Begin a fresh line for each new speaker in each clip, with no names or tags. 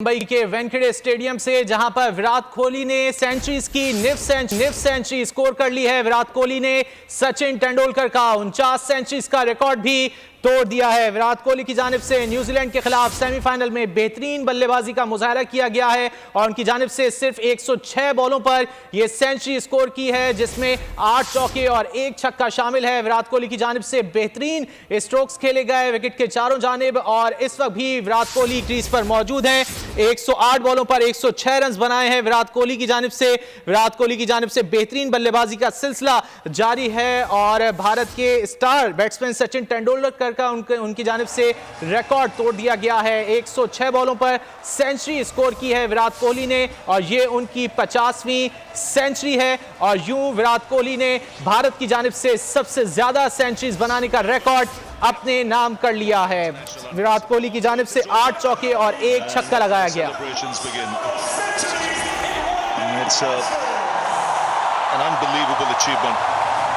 मुंबई के वेंकटेश स्टेडियम से जहां पर विराट कोहली ने सेंचुरीज की निफ सेंचुरी स्कोर कर ली है। विराट कोहली ने सचिन तेंदुलकर का 49 सेंचुरीज का रिकॉर्ड भी तोड़ दिया है। विराट कोहली की जानिब से न्यूजीलैंड के खिलाफ सेमीफाइनल में बेहतरीन बल्लेबाजी का मुजाहरा किया गया है और उनकी जानिब से सिर्फ 106 बॉलों पर यह सेंचुरी स्कोर की है, जिसमें 8 चौके और 1 छक्का शामिल है। विराट कोहली की जानिब से बेहतरीन स्ट्रोक्स खेले गए विकेट के चारों जानिब और इस वक्त भी विराट कोहली क्रीज पर मौजूद हैं। 108 बॉलों पर 106 रन बनाए हैं विराट कोहली की जानिब से। विराट कोहली की जानिब से बेहतरीन बल्लेबाजी का सिलसिला जारी है और भारत के स्टार बैट्समैन सचिन तेंदुलकर का उनकी जानिब से रिकॉर्ड तोड़ दिया गया है। 106 बॉलों पर सेंचुरी स्कोर की है विराट कोहली ने और ये उनकी 50वीं सेंचुरी है और यूं विराट कोहली ने भारत की जानिब से सबसे ज्यादा सेंचुरीज बनाने का रिकॉर्ड अपने नाम कर लिया है। विराट कोहली की जानिब से 8 चौके और 1 छक्का लगाया गया।
An unbelievable achievement.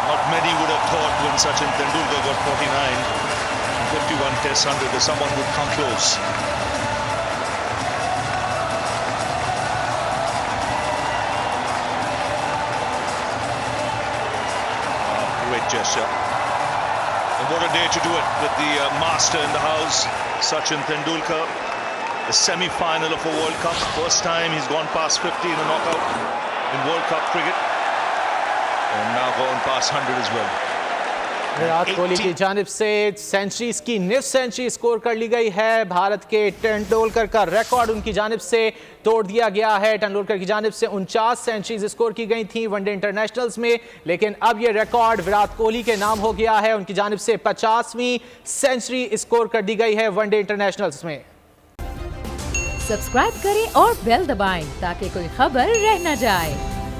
Not many would have thought when Sachin Tendulkar got 49 and 51 Test 100 that someone would come close. Great gesture. And what a day to do it with the master in the house, Sachin Tendulkar. The semi-final of a World Cup. First time he's gone past 50 in a knockout in World Cup cricket. And now gone past 100 as well.
Virat Kohli की जानिब से centuries की nif century score कर ली गई है। भारत के तेंदुलकर का record उनकी जानिब से तोड़ दिया गया है। तेंदुलकर की जानिब से 49 सेंचुरीज स्कोर की गई थी वनडे इंटरनेशनल्स में, लेकिन अब यह रिकॉर्ड विराट कोहली के नाम हो गया है। उनकी जानिब से 50वीं सेंचुरी स्कोर कर दी गई है वनडे इंटरनेशनल्स में।
सब्सक्राइब करें और बेल दबाएं ताकि कोई खबर रह न जाए।